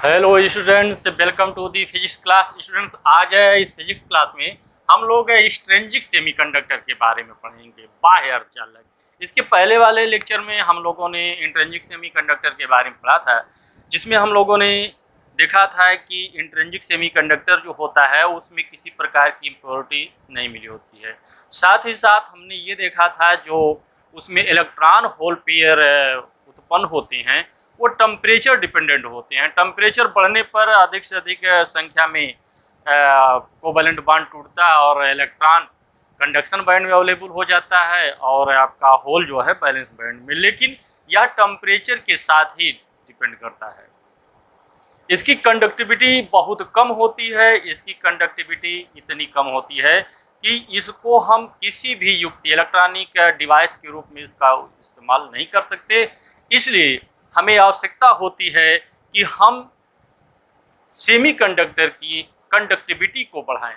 Hello students, welcome to the physics class. Students, आज इस physics class में हम लोग एक्सट्रिंसिक सेमीकंडक्टर के बारे में पढ़ेंगे, बाह्य अर्धचालक। इसके पहले वाले लेक्चर में हम लोगों ने इंट्रिंसिक सेमीकंडक्टर के बारे में पढ़ा था, जिसमें हम लोगों ने देखा था कि इंट्रिंसिक सेमीकंडक्टर जो होता है उसमें किसी प्रकार की इम्प्योरिटी नहीं मिली होती है। साथ ही साथ हमने ये देखा था जो उसमें इलेक्ट्रॉन होल पेयर उत्पन्न होते हैं वो टेम्परेचर डिपेंडेंट होते हैं। टेम्परेचर बढ़ने पर अधिक से अधिक संख्या में कोवैलेंट बॉन्ड टूटता है और इलेक्ट्रॉन कंडक्शन बैंड में अवेलेबल हो जाता है और आपका होल जो है बैलेंस बैंड में। लेकिन यह टेम्परेचर के साथ ही डिपेंड करता है। इसकी कंडक्टिविटी बहुत कम होती है। इसकी कंडक्टिविटी इतनी कम होती है कि इसको हम किसी भी युक्त इलेक्ट्रॉनिक डिवाइस के रूप में इसका इस्तेमाल नहीं कर सकते। इसलिए हमें आवश्यकता होती है कि हम सेमीकंडक्टर की कंडक्टिविटी को बढ़ाएं।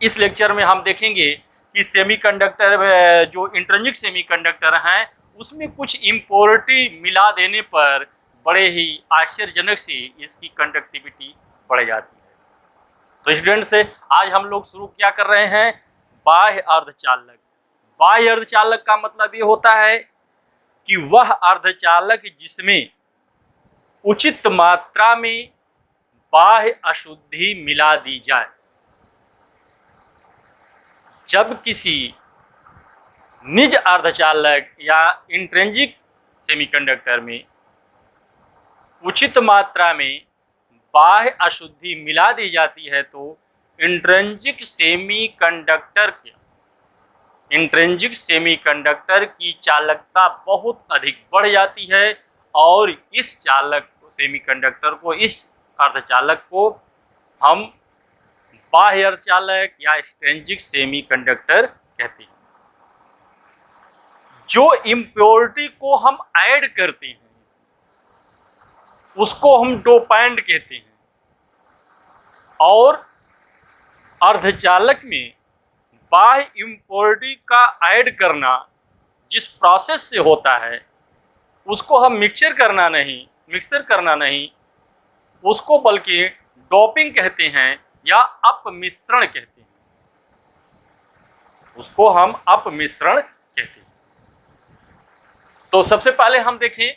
इस लेक्चर में हम देखेंगे कि सेमीकंडक्टर जो इंट्रिंसिक सेमीकंडक्टर हैं उसमें कुछ इम्प्योरिटी मिला देने पर बड़े ही आश्चर्यजनक से इसकी कंडक्टिविटी बढ़ जाती है। तो स्टूडेंट से आज हम लोग शुरू क्या कर रहे हैं, बाह्य अर्धचालक। बाह्य अर्धचालक का मतलब ये होता है कि वह अर्धचालक जिसमें उचित मात्रा में बाह्य अशुद्धि मिला दी जाए। जब किसी निज अर्धचालक या इंट्रिंसिक सेमीकंडक्टर में उचित मात्रा में बाह्य अशुद्धि मिला दी जाती है तो इंट्रिंसिक सेमीकंडक्टर की चालकता बहुत अधिक बढ़ जाती है और इस अर्धचालक को हम बाह्य अर्धचालक या एक्सट्रिंसिक सेमीकंडक्टर कहते हैं। जो इम्प्योरिटी को हम ऐड करते हैं उसको हम डोपेंट कहते हैं। और अर्धचालक में बाह्य इम्प्योरिटी का ऐड करना जिस प्रोसेस से होता है उसको हम मिक्सर करना नहीं उसको बल्कि डोपिंग कहते हैं या अपमिश्रण कहते हैं। उसको हम अपमिश्रण कहते हैं। तो सबसे पहले हम देखें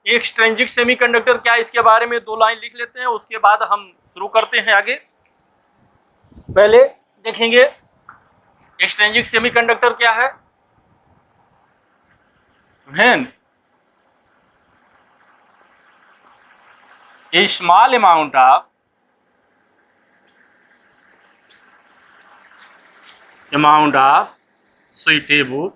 एक्सट्रिंसिक सेमीकंडक्टर क्या है, इसके बारे में दो लाइन लिख लेते हैं, उसके बाद हम शुरू करते हैं आगे। पहले देखेंगे एक्सट्रिंसिक सेमीकंडक्टर क्या है। When a small amount of suitable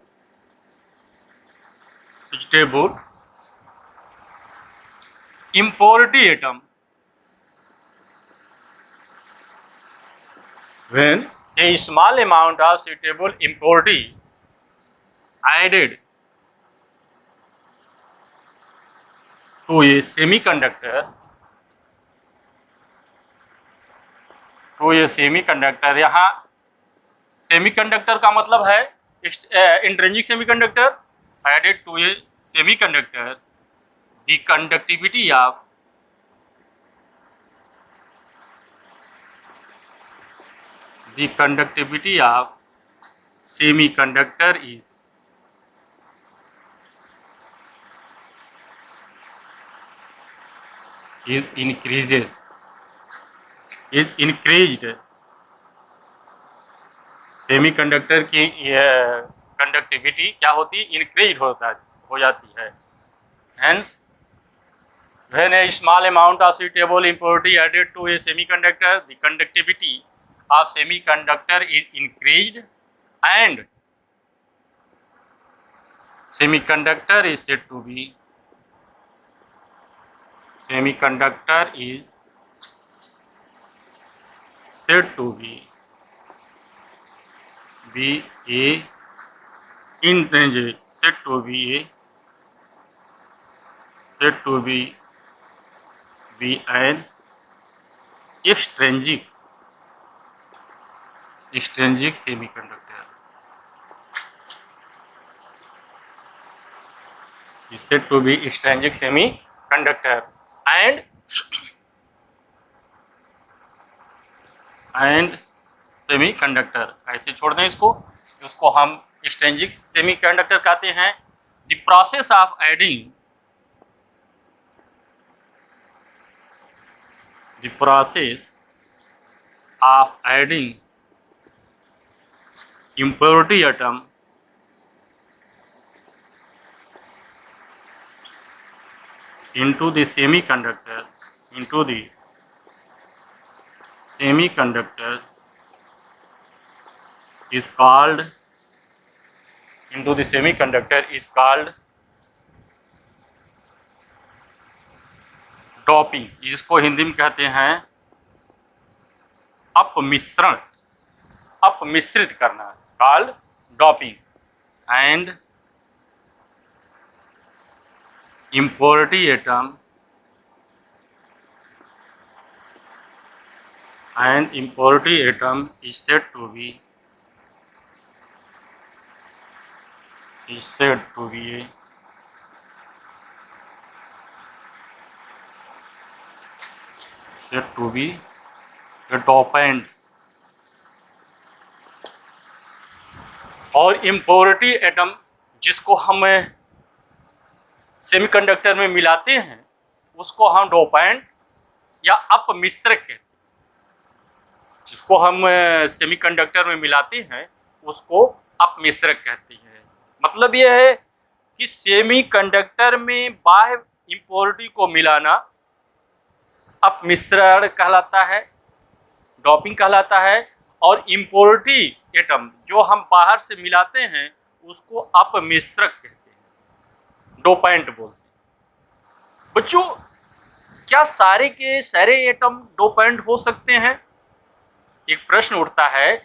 impurity atom, when a small amount of suitable impurity added to a semiconductor, यहाँ सेमीकंडक्टर का मतलब है intrinsic semiconductor. Added to a semiconductor the conductivity of semiconductor is increased। Semiconductor की conductivity क्या होती है, increase हो जाती है। Hence when a small amount of suitable impurity added to a semiconductor, the conductivity of semiconductor is increased and semiconductor is said to be a intrinsic, said to be an extrinsic semiconductor. Is said to be extrinsic semiconductor and and semiconductor, ऐसे छोड़ दें इसको, उसको हम extrinsic semiconductor कहते हैं। The process of adding, the process of adding impurity atom into the semiconductor is called doping, जिसको हिंदी में कहते हैं अपमिश्रण, अपमिश्रित करना, called doping. And impurity atom is said to be a dopant। और इम्प्योरिटी एटम जिसको हम सेमीकंडक्टर में मिलाते हैं उसको हम डोपेंट या अपमिश्रक कहते हैं। जिसको हम सेमीकंडक्टर में मिलाते हैं उसको अपमिश्रक कहते हैं। मतलब यह है कि सेमीकंडक्टर में बाह्य इम्प्योरिटी को मिलाना अपमिश्रण कहलाता है, डॉपिंग कहलाता है। और इम्प्योरिटी एटम जो हम बाहर से मिलाते हैं उसको अपमिश्रक कहते हैं, डोपेंट बोलते हैं। बच्चों, क्या सारे के सारे एटम डोपेंट हो सकते हैं? एक प्रश्न उठता है,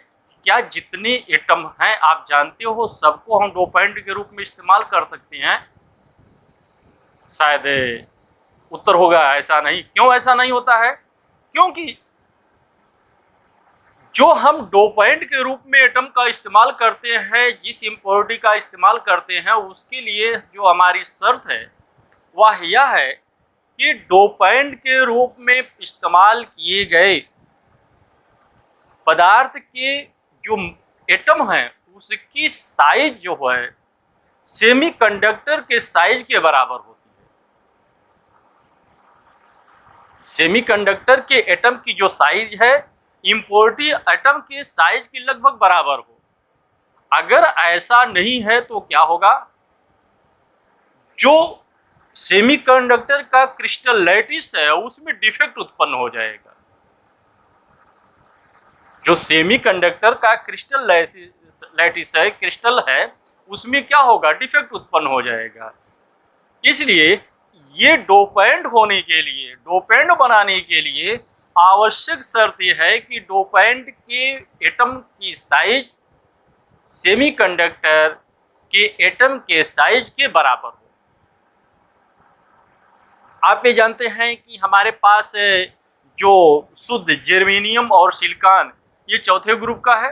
क्या जितने एटम हैं आप जानते हो सबको हम डोपेंट के रूप में इस्तेमाल कर सकते हैं? शायद उत्तर होगा ऐसा नहीं। क्यों ऐसा नहीं होता है? क्योंकि जो हम डोपेंट के रूप में एटम का इस्तेमाल करते हैं, जिस इम्प्योरिटी का इस्तेमाल करते हैं, उसके लिए जो हमारी शर्त है वह यह है कि डोपेंट के रूप में इस्तेमाल किए गए पदार्थ के जो एटम हैं उसकी साइज जो है सेमीकंडक्टर के साइज के बराबर होती है। सेमीकंडक्टर के एटम की जो साइज है इम्प्योरिटी एटम के साइज के लगभग बराबर हो। अगर ऐसा नहीं है तो क्या होगा? जो सेमीकंडक्टर का क्रिस्टल लैटिस है उसमें डिफेक्ट उत्पन्न हो जाएगा। जो सेमीकंडक्टर का क्रिस्टल लैटिस है, क्रिस्टल है, उसमें क्या होगा? डिफेक्ट उत्पन्न हो जाएगा। इसलिए ये डोपेंट होने के लिए, डोपेंट बनाने के लिए आवश्यक शर्त यह है कि डोपेंट के एटम की साइज सेमीकंडक्टर के एटम के साइज के बराबर हो। आप ये जानते हैं कि हमारे पास जो शुद्ध जर्मेनियम और सिलिकॉन ये चौथे ग्रुप का है।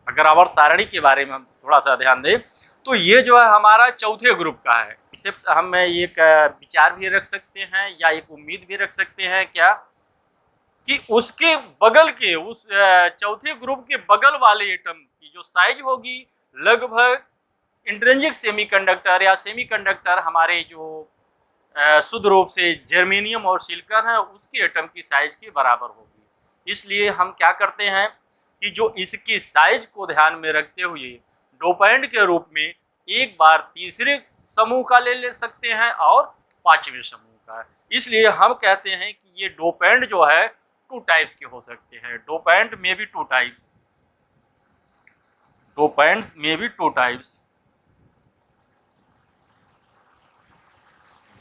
अगर आवर्त सारणी के बारे में हम थोड़ा सा ध्यान दें तो ये जो है हमारा चौथे ग्रुप का है। इससे हम एक विचार भी रख सकते हैं या एक उम्मीद भी रख सकते हैं क्या कि उसके बगल के, उस चौथे ग्रुप के बगल वाले एटम की जो साइज होगी लगभग इंट्रिंसिक सेमीकंडक्टर या सेमीकंडक्टर हमारे जो शुद्ध रूप से जर्मेनियम और सिलिकॉन है उसके एटम की साइज के बराबर होगी। इसलिए हम क्या करते हैं कि जो इसकी साइज को ध्यान में रखते हुए डोपेंट के रूप में एक बार तीसरे समूह का ले सकते हैं और पांचवें समूह का। इसलिए हम कहते हैं कि ये डोपेंट जो है टू टाइप्स के हो सकते हैं। डोपेंट में भी टू टाइप्स, डोपेंट्स में भी टू टाइप्स,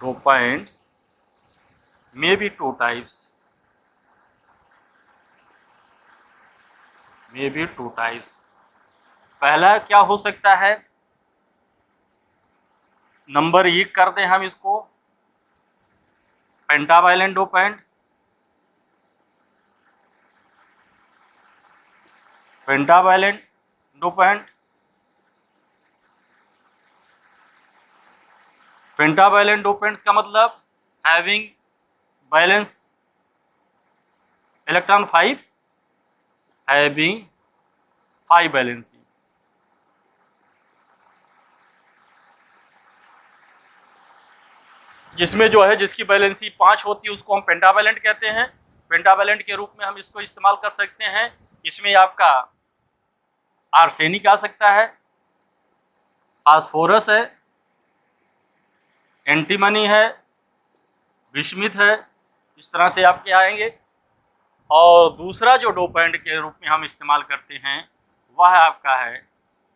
डोपेंट्स में भी टू टाइप्स, में भी टू टाइप्स। पहला क्या हो सकता है? नंबर 1 कर दें हम इसको, pentavalent dopant, pentavalent dopant. Pentavalent dopants का मतलब having balance electron 5 having 5 valency. जिसमें जो है जिसकी वैलेंसी 5 होती है उसको हम पेंटावैलेंट कहते हैं। पेंटावैलेंट के रूप में हम इसको इस्तेमाल कर सकते हैं। इसमें आपका आर्सेनिक आ सकता है, फास्फोरस है, एंटीमनी है, विस्मित है, इस तरह से आपके आएंगे। और दूसरा जो डोपेंट के रूप में हम इस्तेमाल करते हैं वह आपका है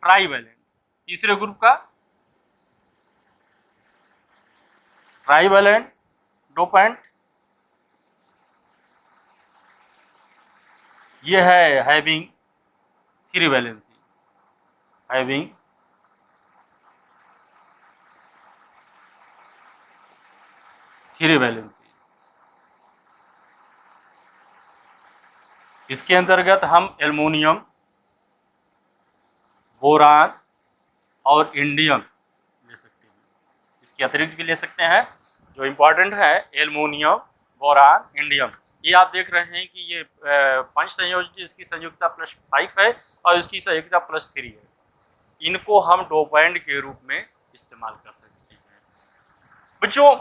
ट्राईवैलेंट। तीसरे ग्रुप का ट्राईवैलेंट डोपेंट, ये है हैविंग 3 वैलेंसी, हैविंग 3 वैलेंसी। इसके अंतर्गत हम एल्युमिनियम, बोरान और इंडियम ले सकते हैं। इसके अतिरिक्त भी ले सकते हैं। जो इम्पोर्टेंट है एल्युमिनियम, बोरान, इंडियम। ये आप देख रहे हैं कि ये 5 संयोजी, इसकी संयुक्ता +5 है और इसकी संयुक्ता +3 है। इनको हम डोपेंट के रूप में इस्तेमाल कर सकते हैं। बच्चों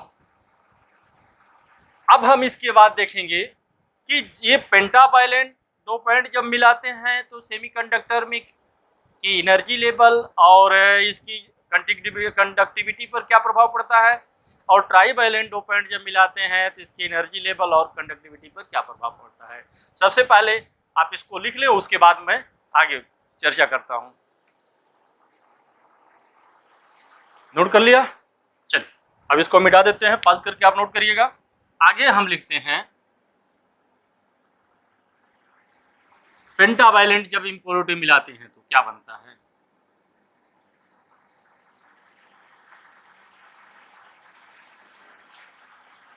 अब हम इसके बाद देखेंगे कि ये पेंटावैलेंट डोपेंट जब मिलाते हैं तो सेमीकंडक्टर में की एनर्जी लेवल और इसकी कंडक्टिविटी पर क्या प्रभाव पड़ता है, और ट्राईवैलेंट डोपेंट जब मिलाते हैं तो इसकी एनर्जी लेवल और कंडक्टिविटी पर क्या प्रभाव पड़ता है। सबसे पहले आप इसको लिख लें, उसके बाद मैं आगे चर्चा करता हूं। नोट कर लिया? चलिए अब इसको मिटा देते हैं, पास करके आप नोट करिएगा। आगे हम लिखते हैं पेंटावैलेंट जब इम्प्योरिटी मिलाते हैं तो क्या बनता है।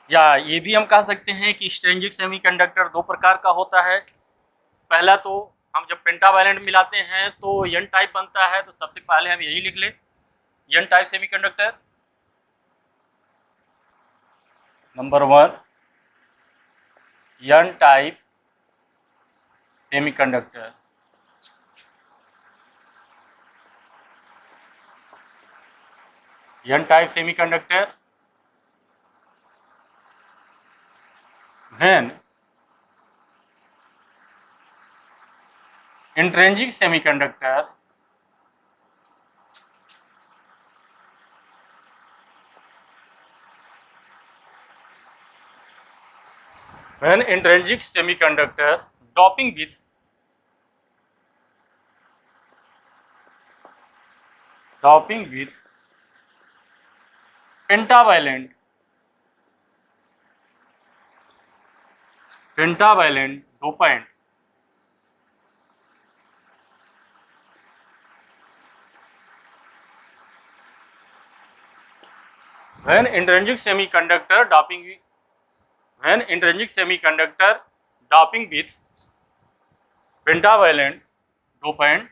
या ये भी हम कह सकते हैं कि स्ट्रेंजिक सेमीकंडक्टर 2 प्रकार का होता है। पहला तो हम जब पेंटावैलेंट मिलाते हैं तो एन टाइप बनता है, तो सबसे पहले हम यही लिख लें, एन टाइप सेमीकंडक्टर। नंबर 1 N type semiconductor. N type semiconductor when intrinsic semiconductor doping with pentavalent dopant when intrinsic semiconductor doping with pentavalent dopant,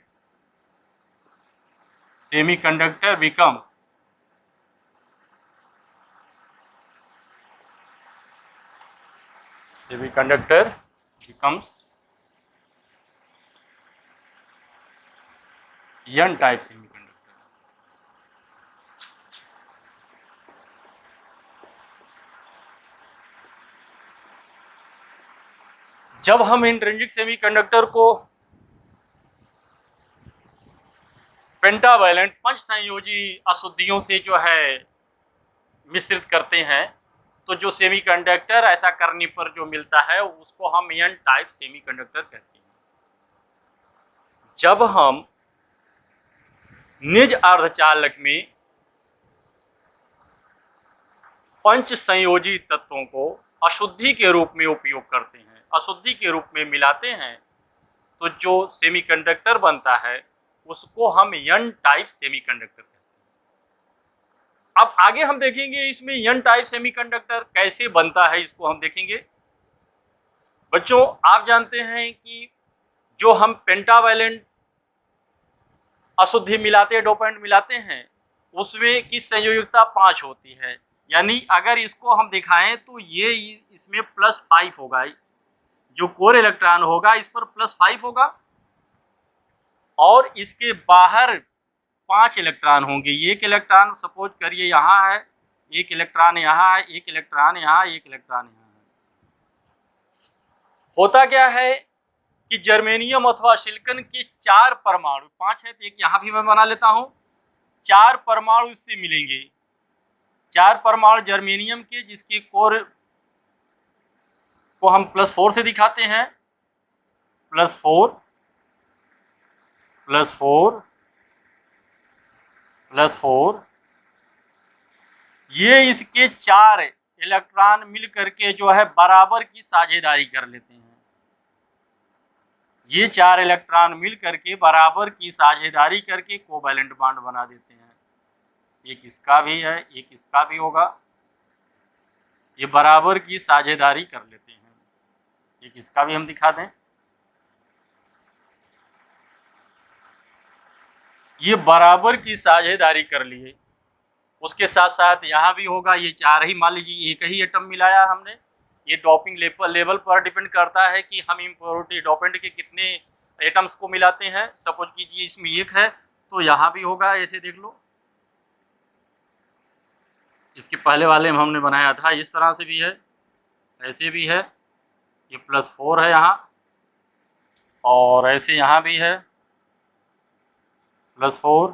semiconductor becomes n type semiconductor। जब हम इंट्रिंसिक सेमीकंडक्टर को पेंटावैलेंट 5 संयोजी अशुद्धियों से जो है मिश्रित करते हैं तो जो सेमीकंडक्टर ऐसा करने पर जो मिलता है उसको हम एन टाइप सेमीकंडक्टर कहते हैं। जब हम निज अर्धचालक में 5 संयोजी तत्वों को अशुद्धि के रूप में उपयोग करते हैं, अशुद्धि के रूप में मिलाते हैं, तो जो सेमीकंडक्टर बनता है उसको हम एन टाइप सेमीकंडक्टर कहते हैं। अब आगे हम देखेंगे इसमें एन टाइप सेमीकंडक्टर कैसे बनता है, इसको हम देखेंगे। बच्चों आप जानते हैं कि जो हम पेंटावैलेंट अशुद्धि मिलाते हैं, डोपेंट मिलाते हैं, उसमें की संयोजकता 5 होती है। यानी अगर इसको हम दिखाएं तो ये इसमें +5 होगा, जो कोर इलेक्ट्रॉन होगा इस पर +5 होगा और इसके बाहर 5 इलेक्ट्रॉन होंगे। एक इलेक्ट्रॉन सपोज करिए यहाँ है, एक इलेक्ट्रॉन यहाँ है, एक इलेक्ट्रॉन यहाँ, एक इलेक्ट्रॉन यहाँ है। होता क्या है कि जर्मेनियम अथवा सिलिकॉन के 4 परमाणु, 5 है तो एक यहाँ भी मैं बना लेता हूँ, 4 परमाणु इससे मिलेंगे। 4 परमाणु जर्मेनियम के, जिसके कोर को हम +4 से दिखाते हैं, +4 +4 +4, ये इसके 4 इलेक्ट्रॉन मिल करके जो है बराबर की साझेदारी कर लेते हैं। ये 4 इलेक्ट्रॉन मिल करके बराबर की साझेदारी करके कोवैलेंट बॉन्ड बना देते हैं। एक इसका भी है, एक इसका भी होगा, ये बराबर की साझेदारी कर लेते हैं। एक इसका भी हम दिखा दें, ये बराबर की साझेदारी कर लिए। उसके साथ साथ यहाँ भी होगा, ये 4 ही, मान लीजिए एक ही एटम मिलाया हमने। ये डोपिंग लेवल पर डिपेंड करता है कि हम इम्प्योरिटी डोपेंट के कितने एटम्स को मिलाते हैं। सपोज कीजिए इसमें 1 है तो यहाँ भी होगा, ऐसे देख लो। इसके पहले वाले में हमने बनाया था, इस तरह से भी है, ऐसे भी है, ये +4 है यहाँ, और ऐसे यहाँ भी है +4,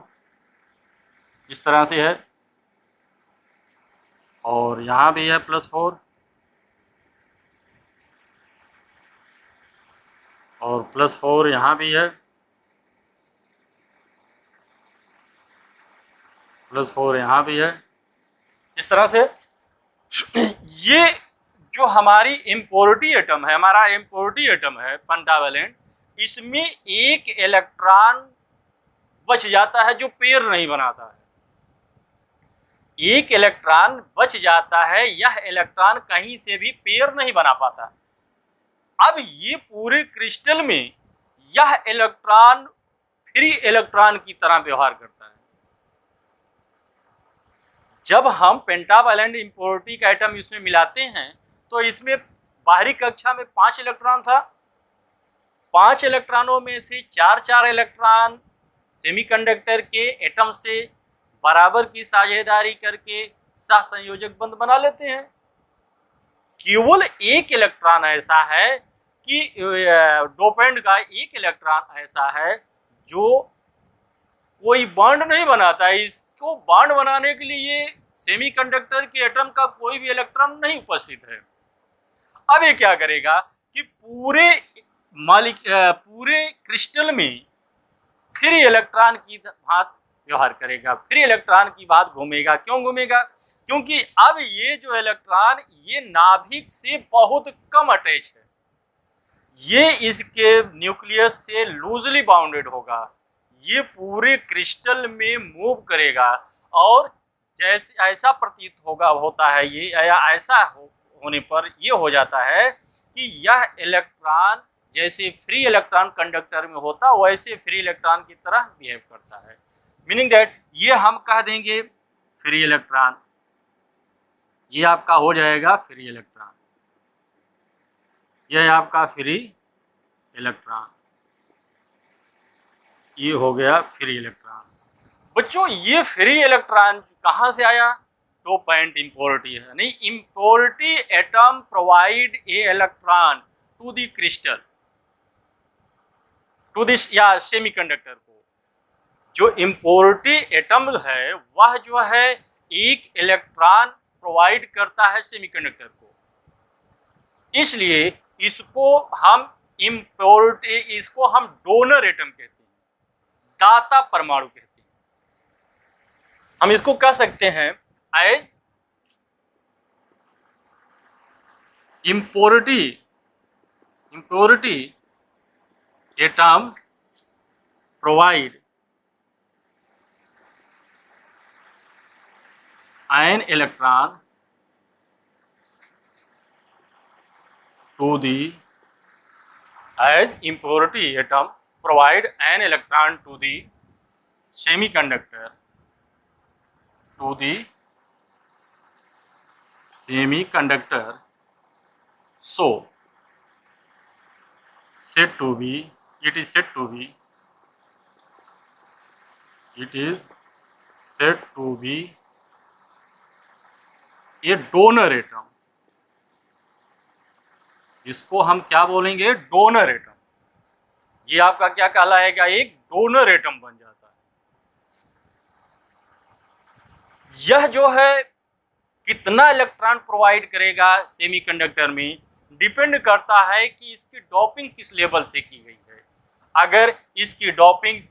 इस तरह से है, और यहाँ भी है +4 और +4 यहाँ भी है, +4 यहाँ भी है। इस तरह से ये जो हमारी इम्प्योरिटी एटम है, हमारा इम्प्योरिटी एटम है पेंटावैलेंट, इसमें एक इलेक्ट्रॉन बच जाता है जो पेयर नहीं बनाता है। एक इलेक्ट्रॉन बच जाता है, यह इलेक्ट्रॉन कहीं से भी पेयर नहीं बना पाता। अब ये पूरे क्रिस्टल में यह इलेक्ट्रॉन फ्री इलेक्ट्रॉन की तरह व्यवहार करता है। जब हम पेंटावैलेंट इम्प्योरिटी का एटम इसमें मिलाते हैं तो इसमें बाहरी कक्षा में 5 इलेक्ट्रॉन था। 5 इलेक्ट्रॉनों में से 4 इलेक्ट्रॉन सेमीकंडक्टर के एटम से बराबर की साझेदारी करके सहसंयोजक बंध बना लेते हैं। केवल एक इलेक्ट्रॉन ऐसा है कि डोपेंट का एक इलेक्ट्रॉन ऐसा है जो कोई बॉन्ड नहीं बनाता है। इसको बॉन्ड बनाने के लिए सेमीकंडक्टर के एटम का कोई भी इलेक्ट्रॉन नहीं उपस्थित है। अब ये क्या करेगा कि पूरे क्रिस्टल में फ्री इलेक्ट्रॉन की बात व्यवहार करेगा, फ्री इलेक्ट्रॉन की बात घूमेगा। क्यों घूमेगा? क्योंकि अब ये जो इलेक्ट्रॉन ये नाभिक से बहुत कम अटैच है, ये इसके न्यूक्लियस से लूजली बाउंडेड होगा, ये पूरे क्रिस्टल में मूव करेगा और जैसे ऐसा प्रतीत होता है ये, या ऐसा होने पर ये हो जाता है कि यह इलेक्ट्रॉन जैसे फ्री इलेक्ट्रॉन कंडक्टर में होता वैसे फ्री इलेक्ट्रॉन की तरह बिहेव करता है। मीनिंग दैट ये हम कह देंगे फ्री इलेक्ट्रॉन, ये आपका हो जाएगा फ्री इलेक्ट्रॉन, यह आपका फ्री इलेक्ट्रॉन, ये हो गया फ्री इलेक्ट्रॉन। बच्चों ये फ्री इलेक्ट्रॉन कहाँ से आया? डोपेंट इम्प्योरिटी है, नहीं, impurity atom provide a electron to the crystal, to this या सेमीकंडक्टर को। जो इम्प्योरिटी एटम है वह जो है एक इलेक्ट्रॉन प्रोवाइड करता है सेमीकंडक्टर को, इसलिए इसको हम इम्प्योरिटी, इसको हम डोनर एटम कहते हैं, दाता परमाणु कहते हैं। हम इसको कह सकते हैं as impurity atom provide an electron to the, as impurity atom provide an electron to the semiconductor, to the semiconductor, so said to be it is said to be a donor atom। इसको हम क्या बोलेंगे? Donor atom. ये आपका क्या कहलाएगा? एक donor atom बन जाता है। यह जो है कितना इलेक्ट्रॉन प्रोवाइड करेगा सेमीकंडक्टर में, डिपेंड करता है कि इसकी डोपिंग किस लेवल से की गई है। अगर इसकी डोपिंग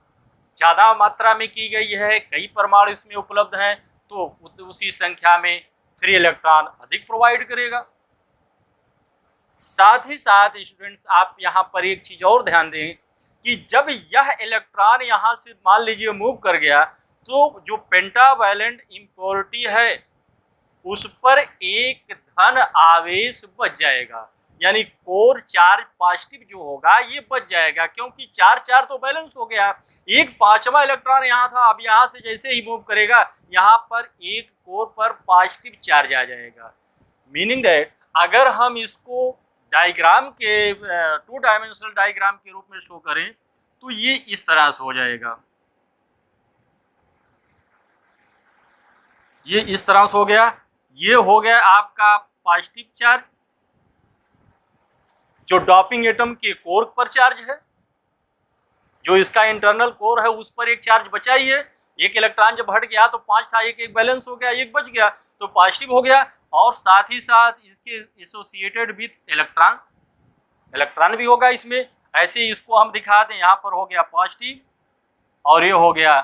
ज़्यादा मात्रा में की गई है, कई परमाणु इसमें उपलब्ध हैं, तो उसी संख्या में फ्री इलेक्ट्रॉन अधिक प्रोवाइड करेगा। साथ ही साथ स्टूडेंट्स, आप यहाँ पर एक चीज़ और ध्यान दें कि जब यह इलेक्ट्रॉन यहाँ से मान लीजिए मूव कर गया, तो जो पेंटावैलेंट इम्प्योरिटी है उस पर एक धन आवेश बच जाएगा, यानी कोर चार्ज पॉजिटिव जो होगा ये बच जाएगा, क्योंकि चार चार तो बैलेंस हो गया। एक पांचवा इलेक्ट्रॉन यहाँ था, अब यहाँ से जैसे ही मूव करेगा यहाँ पर एक कोर पर पॉजिटिव चार्ज आ जाएगा। मीनिंग दैट अगर हम इसको डायग्राम के 2 डायमेंशनल डायग्राम के रूप में शो करें तो ये इस तरह से हो जाएगा। ये इस तरह से हो गया। ये हो गया आपका पॉजिटिव चार्ज, जो डोपिंग एटम के कोर पर चार्ज है, जो इसका इंटरनल कोर है उस पर एक चार्ज बचा ही है। एक इलेक्ट्रॉन जब हट गया तो 5 था, एक बैलेंस हो गया, एक बच गया तो पॉजिटिव हो गया। और साथ ही साथ इसके एसोसिएटेड विथ इलेक्ट्रॉन भी होगा इसमें। ऐसे ही इसको हम दिखा दें, यहाँ पर हो गया पॉजिटिव और ये हो गया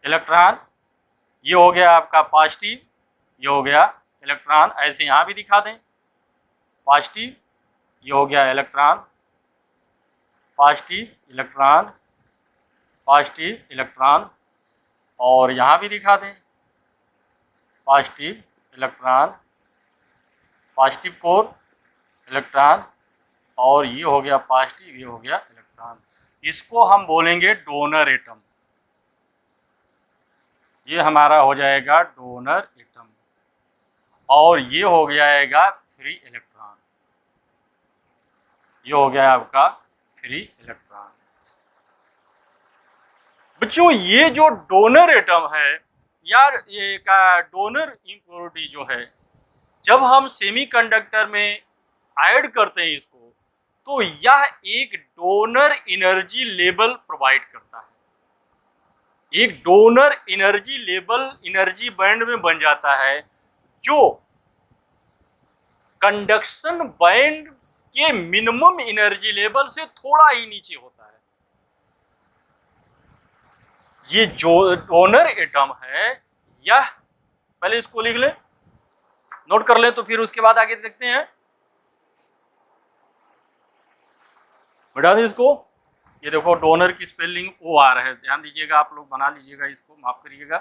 इलेक्ट्रॉन, ये हो गया आपका पॉजिटिव, ये हो गया इलेक्ट्रॉन। ऐसे यहाँ भी दिखा दें, पॉजिटिव, ये हो गया electron, positive electron, positive electron, और यहाँ भी दिखा दें positive electron, positive core electron, और ये हो गया पॉजिटिव, ये हो गया इलेक्ट्रॉन। इसको हम बोलेंगे डोनर एटम। ये हमारा हो जाएगा डोनर एटम, और ये हो जाएगा फ्री इलेक्ट्रॉन। ये हो गया आपका फ्री इलेक्ट्रॉन। बच्चों, ये जो डोनर एटम है यार, ये का डोनर इम्प्योरिटी जो है, जब हम सेमीकंडक्टर में ऐड करते हैं इसको, तो यह एक डोनर एनर्जी लेवल प्रोवाइड करता है। एक donor energy level energy band में बन जाता है, जो कंडक्शन बैंड के मिनिमम एनर्जी लेवल से थोड़ा ही नीचे होता है। ये जो डोनर एटम है, यह पहले इसको लिख लें, नोट कर लें, तो फिर उसके बाद आगे देखते हैं। बढ़ा दें इसको। ये देखो डोनर की स्पेलिंग OR है, ध्यान दीजिएगा, आप लोग बना लीजिएगा, इसको माफ करिएगा,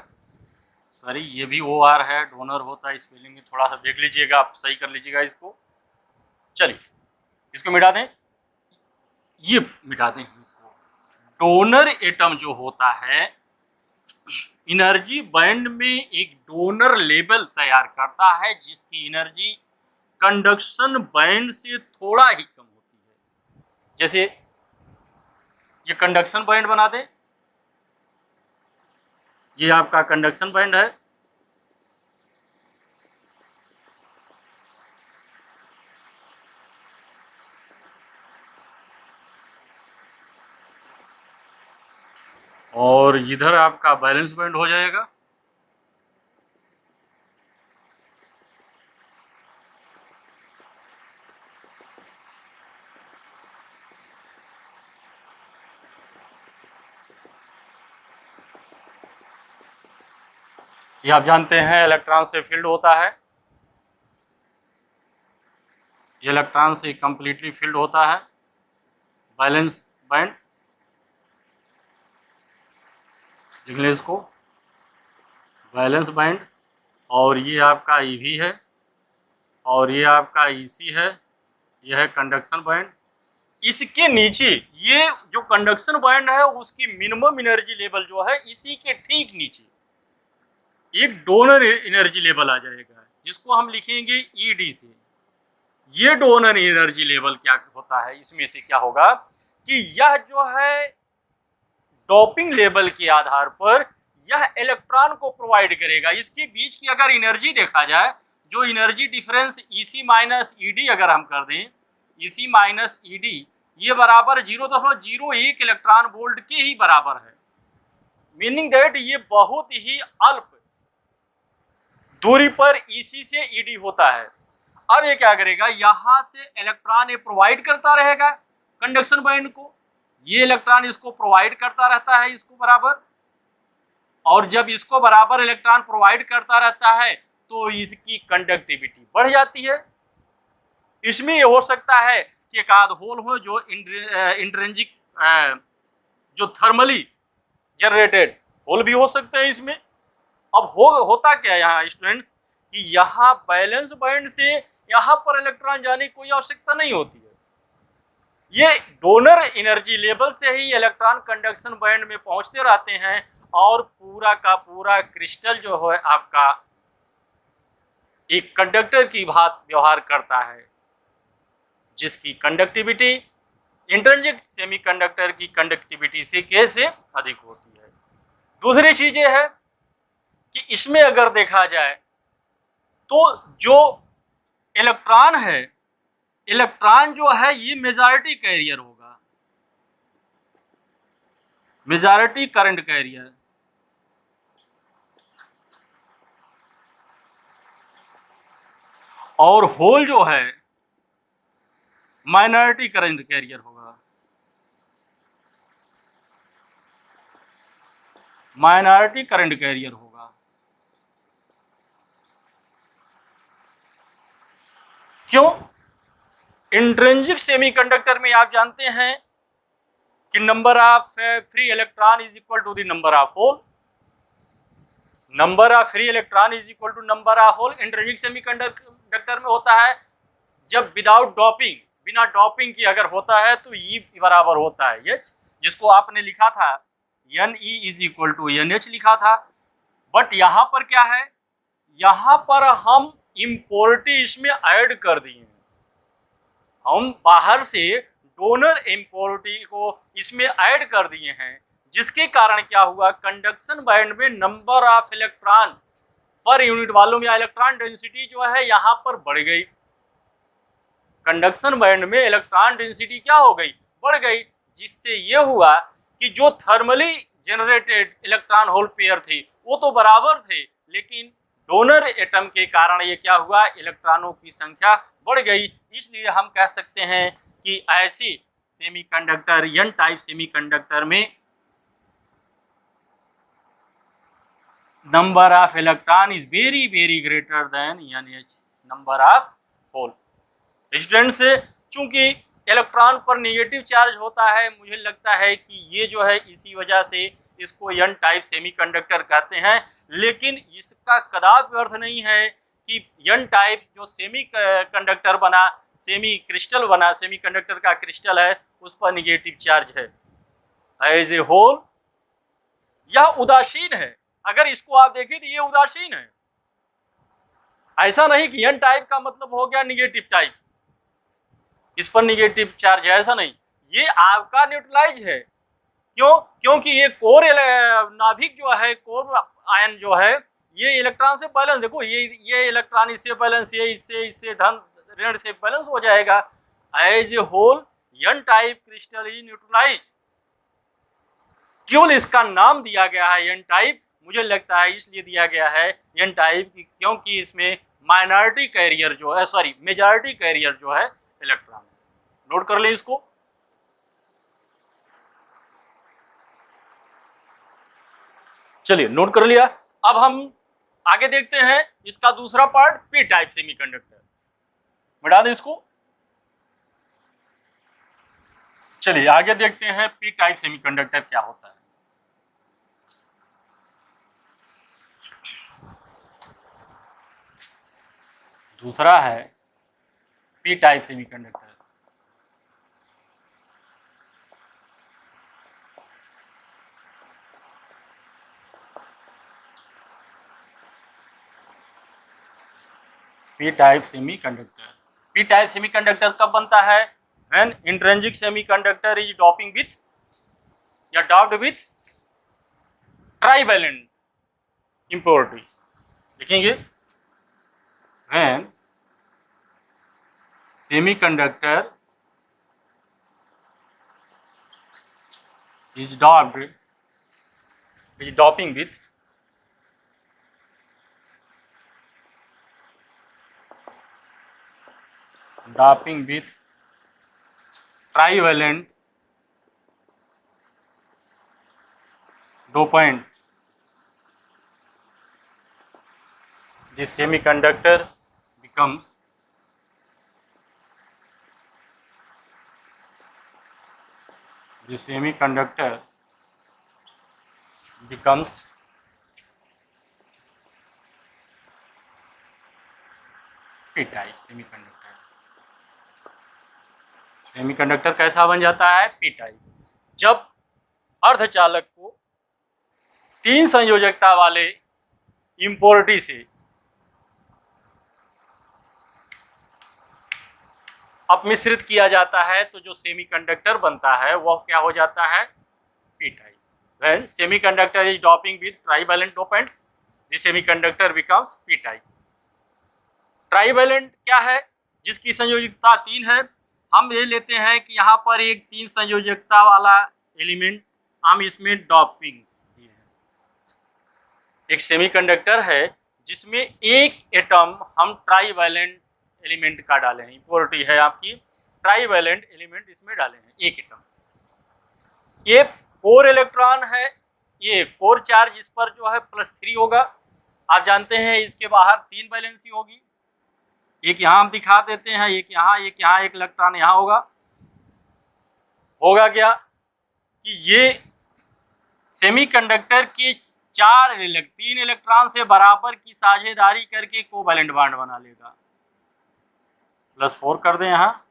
सॉरी, ये भी OR है, डोनर होता है स्पेलिंग में, थोड़ा सा देख लीजिएगा, आप सही कर लीजिएगा इसको। चलिए इसको मिटा दें, ये मिटा दें इसको। डोनर एटम जो होता है एनर्जी बैंड में एक डोनर लेवल तैयार करता है, जिसकी एनर्जी कंडक्शन बैंड से थोड़ा ही कम होती है। जैसे ये कंडक्शन बैंड बना दें, ये आपका कंडक्शन बैंड है, और इधर आपका बैलेंस बैंड हो जाएगा। ये आप जानते हैं इलेक्ट्रॉन से फील्ड होता है, ये इलेक्ट्रॉन से कंप्लीटली फील्ड होता है। बैलेंस बैंड लिख लें इसको, बैलेंस बैंड, और ये आपका EV है, और ये आपका EC है, यह है कंडक्शन बैंड। इसके नीचे ये जो कंडक्शन बैंड है उसकी मिनिमम एनर्जी लेवल जो है, इसी के ठीक नीचे एक डोनर एनर्जी लेवल आ जाएगा, जिसको हम लिखेंगे ED से। ये डोनर एनर्जी लेवल क्या होता है, इसमें से क्या होगा कि यह जो है डोपिंग लेवल के आधार पर यह इलेक्ट्रॉन को प्रोवाइड करेगा। इसके बीच की अगर एनर्जी देखा जाए, जो energy difference EC minus ED अगर हम कर दें, EC माइनस ED ये बराबर 0.01 इलेक्ट्रॉन वोल्ट के ही बराबर है। मीनिंग दैट ये बहुत ही अल्प दूरी पर EC से ED होता है। अब ये क्या करेगा, यहां से इलेक्ट्रॉन ये प्रोवाइड करता रहेगा कंडक्शन बैंड को, ये इलेक्ट्रॉन इसको प्रोवाइड करता रहता है इसको बराबर, और जब इसको बराबर इलेक्ट्रॉन प्रोवाइड करता रहता है तो इसकी कंडक्टिविटी बढ़ जाती है। इसमें ये हो सकता है कि एक आध होल हो जो इंट्रिंसिक जो थर्मली जनरेटेड होल भी हो सकते हैं इसमें। अब होता क्या यहाँ स्टूडेंट्स कि यहाँ बैलेंस बैंड से यहाँ पर इलेक्ट्रॉन जाने की कोई आवश्यकता नहीं होती है। ये डोनर एनर्जी लेवल से ही इलेक्ट्रॉन कंडक्शन बैंड में पहुंचते रहते हैं और पूरा का पूरा क्रिस्टल जो है आपका एक कंडक्टर की भांति व्यवहार करता है, जिसकी कंडक्टिविटी इंट्रिंसिक सेमीकंडक्टर की कंडक्टिविटी से कैसे अधिक होती है। दूसरी चीज ये है कि इसमें अगर देखा जाए तो जो इलेक्ट्रॉन है, इलेक्ट्रॉन जो है ये मेजॉरिटी कैरियर होगा, मेजॉरिटी करंट कैरियर, और होल जो है माइनॉरिटी करंट कैरियर होगा, माइनॉरिटी करंट कैरियर होगा। क्यों? इंट्रिंसिक सेमीकंडक्टर में आप जानते हैं कि number of free electron is equal to the number of hole, number of free electron is equal to number of hole. Intrinsic semiconductor में होता है जब विदाउट डॉपिंग, बिना डॉपिंग की अगर होता है तो E बराबर होता है H, जिसको आपने लिखा था Ne is equal to NH लिखा था। बट यहाँ पर क्या है, यहाँ पर हम इम्पोरिटी इसमें ऐड कर दिए हैं, हम बाहर से डोनर इम्पोरिटी को इसमें ऐड कर दिए हैं, जिसके कारण क्या हुआ, कंडक्शन बैंड में number of electron per unit volume या इलेक्ट्रॉन डेंसिटी जो है यहाँ पर बढ़ गई। कंडक्शन बैंड में इलेक्ट्रॉन डेंसिटी क्या हो गई, बढ़ गई, जिससे ये हुआ कि जो thermally generated electron hole pair थे वो तो बराबर थे, लेकिन डोनर एटम के कारण ये क्या हुआ, इलेक्ट्रॉनों की संख्या बढ़ गई। इसलिए हम कह सकते हैं कि ऐसी सेमीकंडक्टर एन टाइप सेमीकंडक्टर में number of electron is very very greater than NH number of hole. Students, चूंकि इलेक्ट्रॉन पर नेगेटिव चार्ज होता है, मुझे लगता है कि ये जो है इसी वजह से इसको एन टाइप सेमीकंडक्टर कहते हैं, लेकिन इसका कदापि अर्थ नहीं है कि एन टाइप जो सेमी कंडक्टर बना, सेमी क्रिस्टल बना, सेमीकंडक्टर का क्रिस्टल है, उस पर नेगेटिव चार्ज है। एज ए होल यह उदासीन है। अगर इसको आप देखें तो ये उदासीन है, ऐसा नहीं कि एन टाइप का मतलब हो गया निगेटिव टाइप, इस पर निगेटिव चार्ज है, ऐसा नहीं, ये आपका न्यूट्रलाइज है। क्यों? क्योंकि ये कोर नाभिक जो है, कोर आयन जो है, ये इलेक्ट्रॉन से बैलेंस, देखो ये इलेक्ट्रॉन इससे बैलेंस, ये इससे धन ऋण से बैलेंस हो जाएगा। As a hole N type crystal is neutralise, केवल इसका नाम दिया गया है एन टाइप, मुझे लगता है इसलिए दिया गया है एन टाइप क्योंकि इसमें माइनॉरिटी कैरियर जो है, सॉरी मेजॉरिटी कैरियर जो है इलेक्ट्रॉन। नोट कर लें इसको। चलिए नोट कर लिया। अब हम आगे देखते हैं इसका दूसरा पार्ट, पी टाइप सेमीकंडक्टर। मिटा दें इसको। चलिए आगे देखते हैं पी टाइप सेमीकंडक्टर क्या होता है। दूसरा है P type semiconductor. P type semiconductor P type semiconductor कब बनता है? When intrinsic semiconductor is doping with या डॉप्ड विथ ट्राइवेलेंट इम्प्योरिटी। लिखेंगे when semiconductor is doping with trivalent dopant. This semiconductor becomes P type semiconductor. Semiconductor कैसा बन जाता है? P type. जब अर्धचालक को 3 संयोजकता वाले इम्प्योरिटी से अपमिश्रित किया जाता है तो जो सेमीकंडक्टर बनता है वह क्या हो जाता है? P type. When semiconductor is doping with trivalent dopants, the semiconductor becomes P type. Trivalent क्या है? जिसकी संयोजकता 3 है। हम ये लेते हैं कि यहाँ पर एक 3 संयोजकता वाला एलिमेंट हम इसमें डॉपिंग दिए हैं। एक सेमीकंडक्टर है जिसमें एक एटम हम ट्राइवेलेंट एलिमेंट का डाले हैं, इम्प्योरिटी है आपकी, ट्राइवेलेंट एलिमेंट इसमें डाले हैं, एक एटम। ये कोर इलेक्ट्रॉन है, ये कोर चार्ज इस पर जो है +3 होगा। आप जानते हैं इसके बाहर 3 वैलेंसी होगी, एक यहाँ हम दिखा देते हैं, एक यहाँ, एक इलेक्ट्रॉन यहाँ होगा क्या कि ये सेमीकंडक्टर की 3 इलेक्ट्रॉन से बराबर की साझेदारी करके कोवैलेंट बॉन्ड बना लेगा। +4 कर दें यहाँ,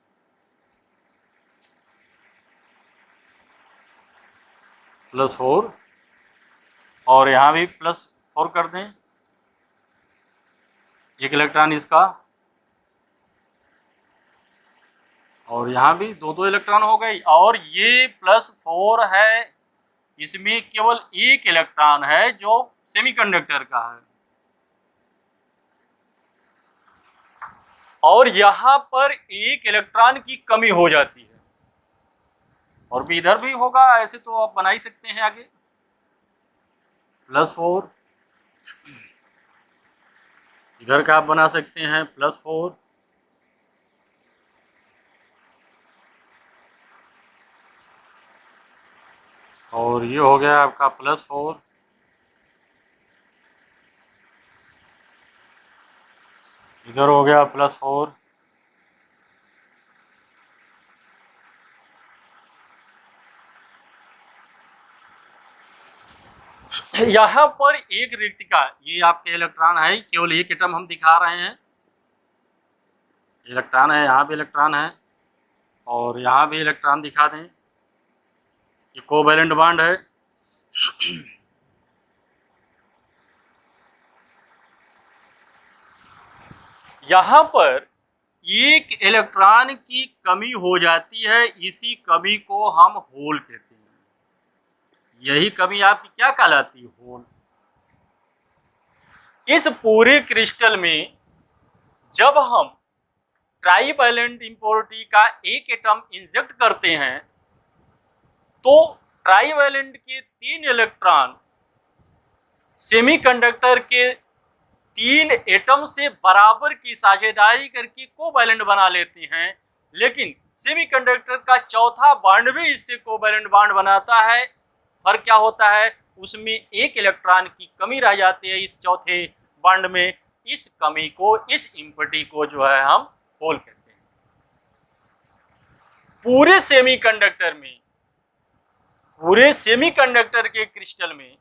+4 और यहाँ भी +4 कर दें, एक इलेक्ट्रॉन इसका और यहाँ भी 2 इलेक्ट्रॉन हो गई। और ये +4 है, इसमें केवल एक इलेक्ट्रॉन है जो सेमीकंडक्टर का है। और यहाँ पर एक इलेक्ट्रॉन की कमी हो जाती है, और भी इधर भी होगा, ऐसे तो आप बना ही सकते हैं आगे। +4 इधर का आप बना सकते हैं, +4 और ये हो गया आपका +4। इधर हो गया +4। यहाँ पर एक रिक्तिका, ये आपके इलेक्ट्रॉन है, केवल एक एटम हम दिखा रहे हैं, इलेक्ट्रॉन है, यहाँ भी इलेक्ट्रॉन है और यहाँ भी इलेक्ट्रॉन दिखा दें, ये कोवैलेंट बॉन्ड है। यहाँ पर एक इलेक्ट्रॉन की कमी हो जाती है, इसी कमी को हम होल कहते हैं। यही कमी आपकी क्या कहलाती है? होल। इस पूरे क्रिस्टल में जब हम ट्राइवेलेंट इम्प्योरिटी का एक एटम इंजेक्ट करते हैं तो ट्राइवेलेंट के 3 इलेक्ट्रॉन सेमीकंडक्टर के 3 एटम से बराबर की साझेदारी करके कोवैलेंट बना लेते हैं, लेकिन सेमीकंडक्टर का चौथा बॉन्ड भी इससे कोवैलेंट बॉन्ड बनाता है। फर्क क्या होता है? उसमें एक इलेक्ट्रॉन की कमी रह जाती है इस चौथे बॉन्ड में। इस कमी को, इस इम्प्योरिटी को जो है हम होल कहते हैं। पूरे सेमीकंडक्टर के क्रिस्टल में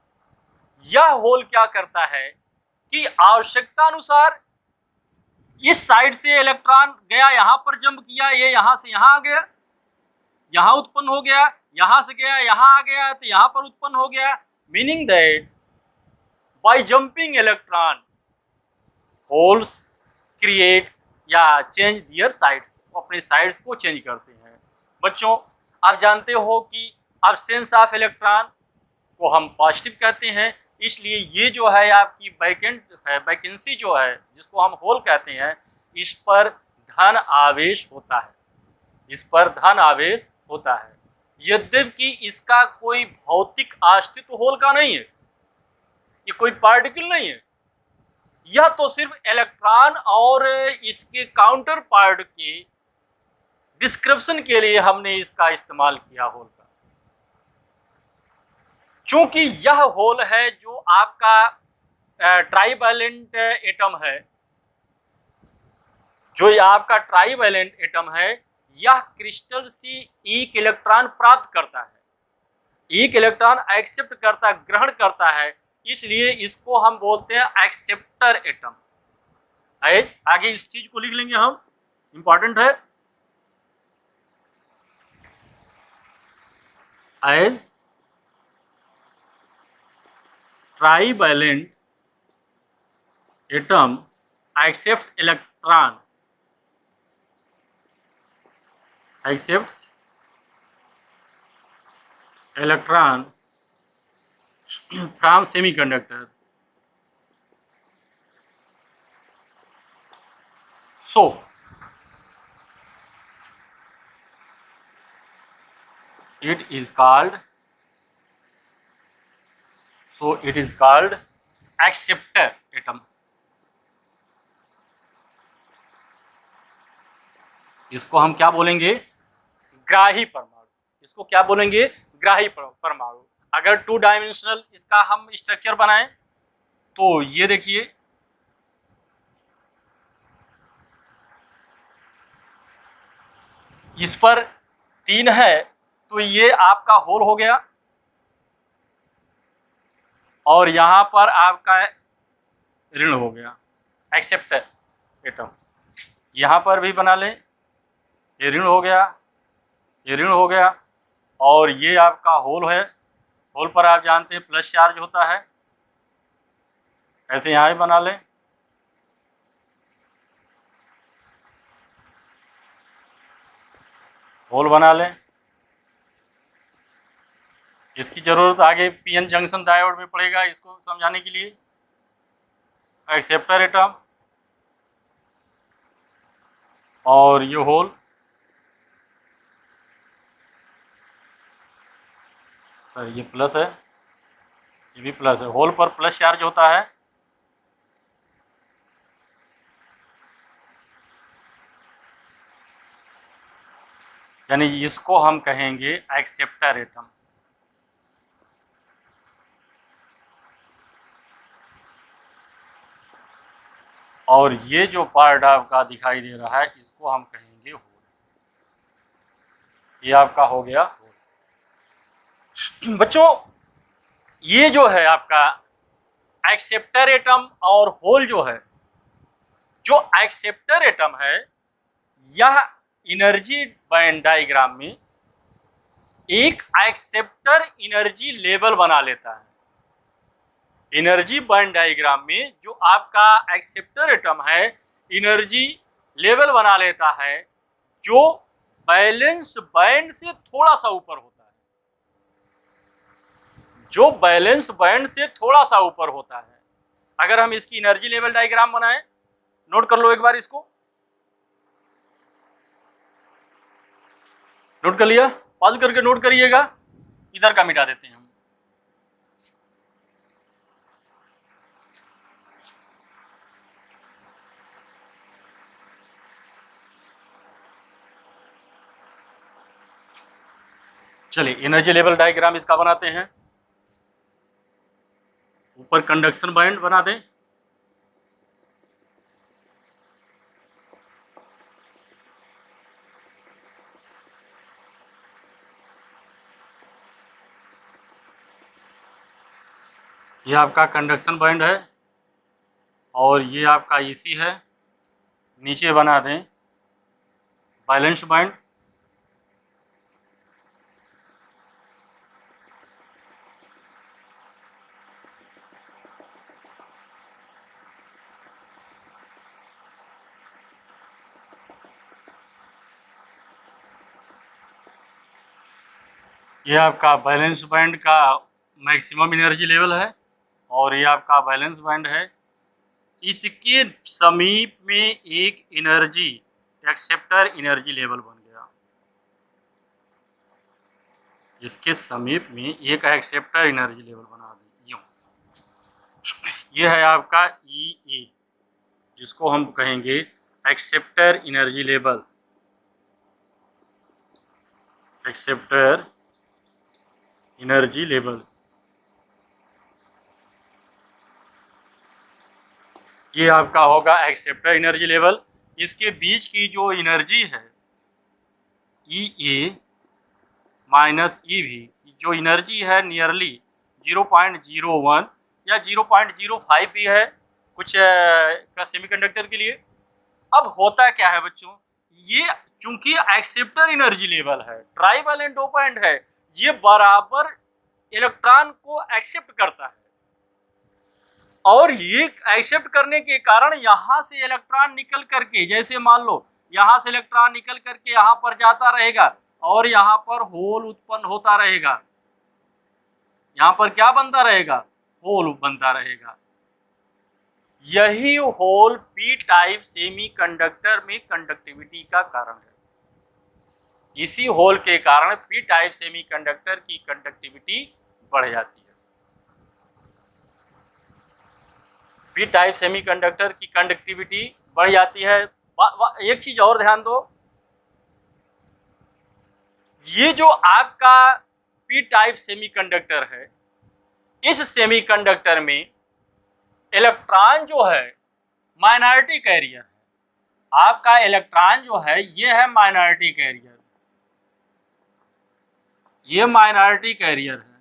यह होल क्या करता है कि आवश्यकता अनुसार इस साइड से इलेक्ट्रॉन गया, यहाँ पर जंप किया, ये यहाँ से यहाँ आ गया, यहाँ उत्पन्न हो गया, यहाँ से गया, यहाँ आ गया, तो यहाँ पर उत्पन्न हो गया। Meaning that by jumping electron holes create या चेंज दियर साइड्स, अपने साइड्स को चेंज करते हैं। बच्चों आप जानते हो कि अब्सेंस ऑफ इलेक्ट्रॉन को हम पॉजिटिव कहते हैं, इसलिए ये जो है आपकी वैकेंट है, वैकेंसी जो है जिसको हम होल कहते हैं, इस पर धन आवेश होता है, इस पर धन आवेश होता है। यद्यपि इसका कोई भौतिक अस्तित्व होल का नहीं है, ये कोई पार्टिकल नहीं है, यह तो सिर्फ इलेक्ट्रॉन और इसके काउंटर पार्ट के डिस्क्रिप्शन के लिए हमने इसका इस्तेमाल किया होल का। चूंकि यह होल है जो आपका ट्राइवैलेंट एटम है, जो आपका ट्राइवैलेंट एटम है, यह क्रिस्टल से एक इलेक्ट्रॉन प्राप्त करता है, एक इलेक्ट्रॉन एक्सेप्ट करता, ग्रहण करता है, इसलिए इसको हम बोलते हैं एक्सेप्टर एटम। आगे इस चीज को लिख लेंगे हम, इंपॉर्टेंट है। As trivalent atom accepts electron, accepts electron from semiconductor. So it is called acceptor atom. इसको हम क्या बोलेंगे? ग्राही परमाणु। इसको क्या बोलेंगे? ग्राही परमाणु। अगर टू डायमेंशनल इसका हम स्ट्रक्चर बनाएं तो ये देखिए, इस पर 3 है तो ये आपका होल हो गया, और यहां पर आपका ऋण हो गया, एक्सेप्टर एटम। यहां पर भी बना लें, ये ऋण हो गया, ये ऋण हो गया, और ये आपका होल है। होल पर आप जानते हैं प्लस चार्ज होता है, ऐसे यहाँ भी बना लें। होल बना लें, इसकी ज़रूरत आगे पीएन जंक्शन डायोड में पड़ेगा इसको समझाने के लिए। एक्सेप्टर एटम और ये होल, सर ये प्लस है, ये भी प्लस है। होल पर प्लस चार्ज होता है, यानी इसको हम कहेंगे एक्सेप्टर एटम। और ये जो पार्ट आपका दिखाई दे रहा है इसको हम कहेंगे होल। ये आपका हो गया होल। बच्चों ये जो है आपका एक्सेप्टर एटम और होल जो है, जो एक्सेप्टर एटम है यह एनर्जी बैंड डायग्राम में एक एक्सेप्टर एनर्जी लेवल बना लेता है। एनर्जी बैंड डायग्राम में जो आपका एक्सेप्टर एटम है एनर्जी लेवल बना लेता है जो बैलेंस बैंड से थोड़ा सा ऊपर होता है, जो बैलेंस बैंड से थोड़ा सा ऊपर होता है। अगर हम इसकी एनर्जी लेवल डायग्राम बनाएं, नोट कर लो एक बार, इसको नोट कर लिया? पॉज करके नोट करिएगा, इधर का मिटा देते हैं हम। चलिए एनर्जी लेवल डायग्राम इसका बनाते हैं। ऊपर कंडक्शन बैंड बना दें, ये आपका कंडक्शन बैंड है, और ये आपका ईसी है। नीचे बना दें बैलेंस बैंड, ये आपका बैलेंस बैंड का मैक्सिमम एनर्जी लेवल है और ये आपका बैलेंस बैंड है। इसके समीप में एक एनर्जी एक्सेप्टर एनर्जी लेवल बन गया। इसके समीप में एक एक्सेप्टर एनर्जी लेवल बना दी यूँ। ये है आपका ई ए, जिसको हम कहेंगे acceptor energy level. Acceptor energy level, ये आपका होगा एक्सेप्टर एनर्जी लेवल। इसके बीच की जो एनर्जी है ई ए माइनस ई भी, जो एनर्जी है नियरली 0.01 या 0.05 भी है कुछ का सेमीकंडक्टर के लिए। अब होता क्या है बच्चों, ये चूंकि एक्सेप्टर एनर्जी लेवल है, ट्राइवैलेंट डोपेंट है, ये बराबर इलेक्ट्रॉन को एक्सेप्ट करता है और ये एक्सेप्ट करने के कारण यहाँ से इलेक्ट्रॉन निकल करके, जैसे मान लो यहाँ से इलेक्ट्रॉन निकल करके यहाँ पर जाता रहेगा और यहाँ पर होल उत्पन्न होता रहेगा। यहाँ पर क्या बनता रहेगा, होल बनता रहेगा। यही होल पी टाइप सेमीकंडक्टर में कंडक्टिविटी का कारण है। इसी होल के कारण पी टाइप सेमीकंडक्टर की कंडक्टिविटी बढ़ जाती है। पी टाइप सेमीकंडक्टर की कंडक्टिविटी बढ़ जाती है। एक चीज और ध्यान दो, ये जो आपका पी टाइप सेमीकंडक्टर है, इस सेमीकंडक्टर में इलेक्ट्रॉन जो है माइनॉरिटी कैरियर है। आपका इलेक्ट्रॉन जो है ये है माइनॉरिटी कैरियर, ये माइनॉरिटी कैरियर है।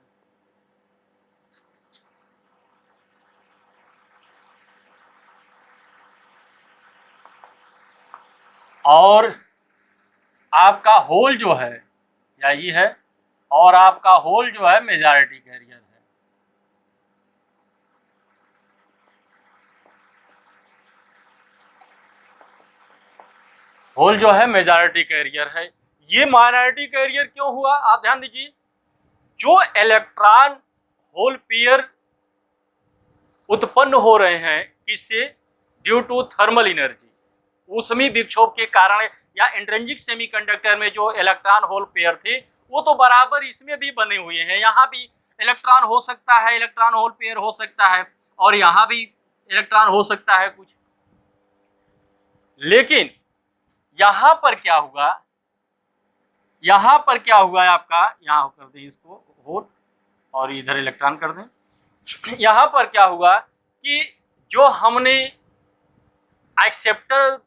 और आपका होल जो है या ये है, और आपका होल जो है मेजॉरिटी कैरियर है। होल जो है मेजॉरिटी कैरियर है। ये माइनॉरिटी कैरियर क्यों हुआ, आप ध्यान दीजिए। जो इलेक्ट्रॉन होल पेयर उत्पन्न हो रहे हैं किससे, ड्यू टू थर्मल एनर्जी, ऊष्मीय विक्षोभ के कारण, या इंट्रिंसिक सेमीकंडक्टर में जो इलेक्ट्रॉन होल पेयर थे वो तो बराबर इसमें भी बने हुए हैं। यहाँ भी इलेक्ट्रॉन हो सकता है, इलेक्ट्रॉन होल पेयर हो सकता है, और यहाँ भी इलेक्ट्रॉन हो सकता है कुछ। लेकिन यहाँ पर क्या हुआ, यहाँ पर क्या हुआ आपका, यहाँ कर दें इसको होल और इधर इलेक्ट्रॉन कर दें। यहाँ पर क्या हुआ कि जो हमने एक्सेप्टर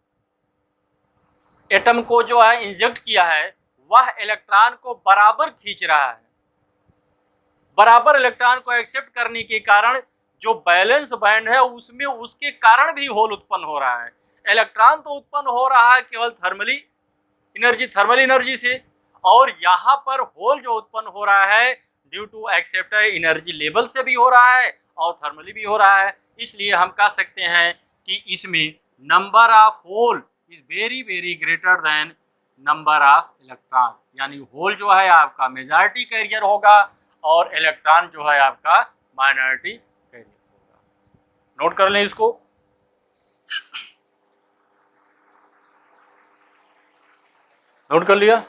एटम को जो है इंजेक्ट किया है, वह इलेक्ट्रॉन को बराबर खींच रहा है। बराबर इलेक्ट्रॉन को एक्सेप्ट करने के कारण जो बैलेंस बैंड है उसमें उसके कारण भी होल उत्पन्न हो रहा है। इलेक्ट्रॉन तो उत्पन्न हो रहा है केवल थर्मल एनर्जी से, और यहाँ पर होल जो उत्पन्न हो रहा है due to acceptor energy level से भी हो रहा है और थर्मली भी हो रहा है। इसलिए हम कह सकते हैं कि इसमें number of hole is very very greater than number of electron, यानी होल जो है आपका मेजॉरिटी कैरियर होगा और इलेक्ट्रॉन जो है आपका माइनॉरिटी कैरियर होगा। नोट कर लें इसको। नोट कर लिया।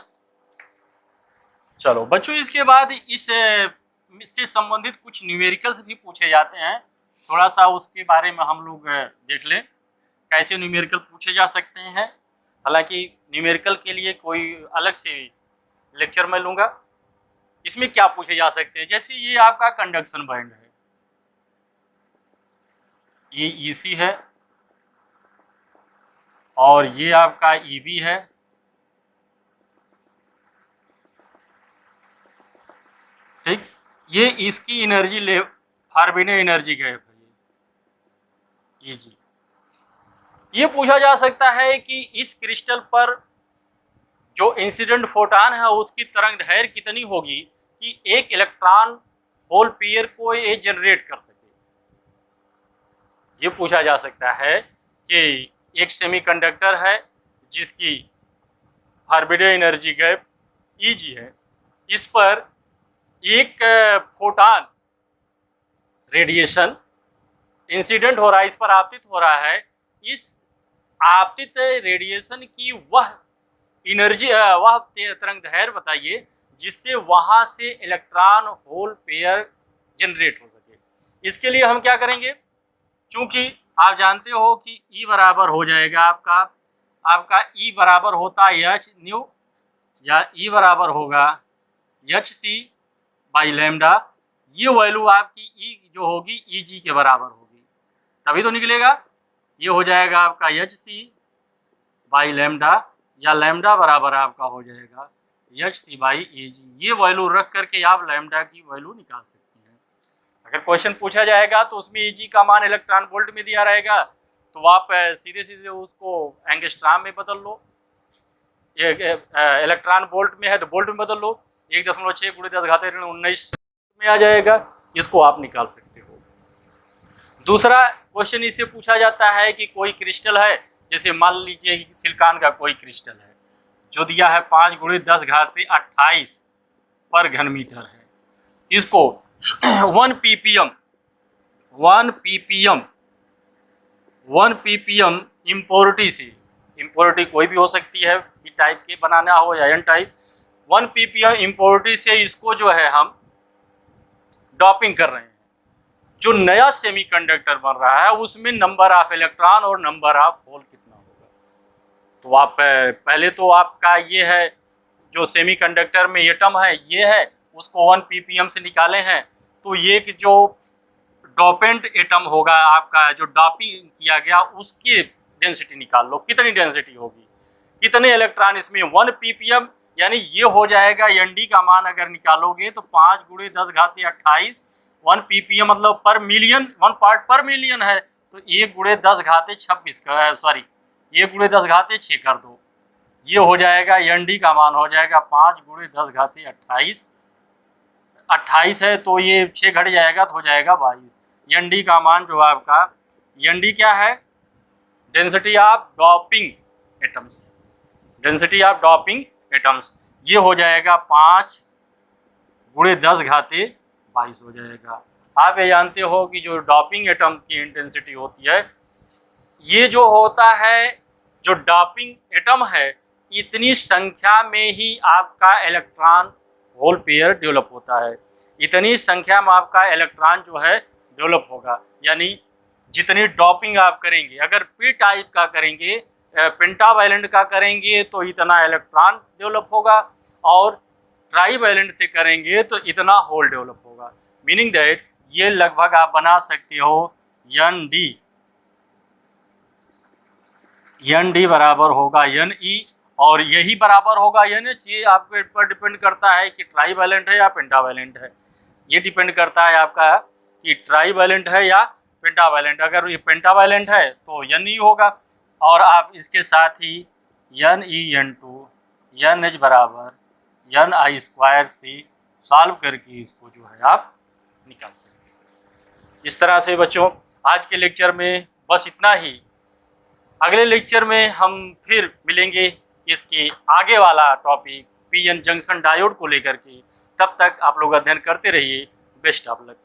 चलो बच्चों, इसके बाद इससे संबंधित कुछ न्यूमेरिकल्स भी पूछे जाते हैं, थोड़ा सा उसके बारे में हम लोग देख लें कैसे न्यूमेरिकल पूछे जा सकते हैं। हालांकि न्यूमेरिकल के लिए कोई अलग से लेक्चर मैं लूँगा। इसमें क्या पूछे जा सकते हैं, जैसे ये आपका कंडक्शन बैंड है, ये ईसी है और ये आपका ईबी है। ठीक, ये इसकी एनर्जी ले फारबिने एनर्जी गैप है ये जी। ये पूछा जा सकता है कि इस क्रिस्टल पर जो इंसिडेंट फोटॉन है उसकी तरंग दैर्घ्य कितनी होगी कि एक इलेक्ट्रॉन होल पेयर को ये जनरेट कर सके। ये पूछा जा सकता है कि एक सेमीकंडक्टर है जिसकी फारबिने एनर्जी गैप Eg है, इस पर एक फोटान रेडिएशन इंसिडेंट हो रहा है, इस पर आपतित हो रहा है, इस आपतित रेडिएशन की वह एनर्जी, वह तरंग दैर्घ्य बताइए जिससे वहां से इलेक्ट्रॉन होल पेयर जनरेट हो सके। इसके लिए हम क्या करेंगे, चूंकि आप जानते हो कि E बराबर हो जाएगा आपका E बराबर होता है एच न्यू, या E बराबर होगा एच सी बाई लैम्डा। ये वैल्यू आपकी E जो होगी EG के बराबर होगी, तभी तो निकलेगा। ये हो जाएगा आपका एच सी बाई लैम्डा, या लैम्डा बराबर आपका हो जाएगा एच सी बाई ए जी। ये वैल्यू रख करके आप लैम्डा की वैल्यू निकाल सकते हैं। अगर क्वेश्चन पूछा जाएगा तो उसमें ए जी का मान इलेक्ट्रॉन वोल्ट में दिया रहेगा, तो आप सीधे सीधे उसको एंगस्ट्रॉम में बदल लो। इलेक्ट्रॉन वोल्ट में है तो वोल्ट में बदल लो, 1.6 × 10⁻19 में आ जाएगा। इसको आप निकाल सकते हो। दूसरा क्वेश्चन इससे पूछा जाता है कि कोई क्रिस्टल है, जैसे मान लीजिए कि सिलिकॉन का कोई क्रिस्टल है जो दिया है 5 × 10⁻28 पर घन मीटर है। इसको 1 ppm इम्प्योरिटी से, इम्प्योरिटी कोई भी हो सकती है, पी टाइप के बनाना हो या एन टाइप, 1 ppm इम्प्योरिटी से इसको जो है हम डॉपिंग कर रहे हैं। जो नया सेमीकंडक्टर बन रहा है उसमें नंबर ऑफ इलेक्ट्रॉन और नंबर ऑफ होल कितना होगा। तो आप पहले तो आपका ये है जो सेमीकंडक्टर में एटम है ये है, उसको 1 ppm से निकाले हैं, तो ये कि जो डोपेंट एटम होगा आपका, जो डॉपिंग किया गया उसकी डेंसिटी निकाल लो, कितनी डेंसिटी होगी, कितने इलेक्ट्रॉन इसमें 1 ppm, यानी ये हो जाएगा ND का मान अगर निकालोगे तो 5 × 10⁻28 1 ppm मतलब पर मिलियन, 1 पार्ट पर मिलियन है, तो 1 × 10�26 का, सॉरी 1 × 10⁻6 कर दो, ये हो जाएगा ND का मान हो जाएगा 5 × 10⁻28, 28 है तो ये 6 घट जाएगा तो हो जाएगा 22। ND का मान जो आपका, ND क्या है, density of doping atoms, density of doping atoms, ये हो जाएगा 5 × 10⁻22 हो जाएगा। आप ये जानते हो कि जो डॉपिंग एटम की इंटेंसिटी होती है, ये जो होता है जो डॉपिंग एटम है, इतनी संख्या में ही आपका इलेक्ट्रॉन होल पेयर डेवलप होता है, इतनी संख्या में आपका इलेक्ट्रॉन जो है डेवलप होगा। यानी जितनी डॉपिंग आप करेंगे, अगर पी टाइप का करेंगे, पेंटावैलेंट का करेंगे तो इतना इलेक्ट्रॉन डेवलप होगा, और ट्राईवैलेंट से करेंगे तो इतना होल डेवलप होगा। मीनिंग दैट ये लगभग आप बना सकते हो ND बराबर होगा NE, और यही बराबर होगा NH। ये आपके पर डिपेंड करता है कि ट्राईवैलेंट है या पेंटावैलेंट है, ये डिपेंड करता है आपका कि ट्राईवैलेंट है या पेंटावैलेंट। अगर ये पेंटावैलेंट है तो NE होगा, और आप इसके साथ ही NeN2 NH बराबर Ni² से सॉल्व करके इसको जो है आप निकाल सकते हैं। इस तरह से बच्चों आज के लेक्चर में बस इतना ही। अगले लेक्चर में हम फिर मिलेंगे इसकी आगे वाला टॉपिक PN जंक्शन डायोड को लेकर के। तब तक आप लोग अध्ययन करते रहिए। Best of luck.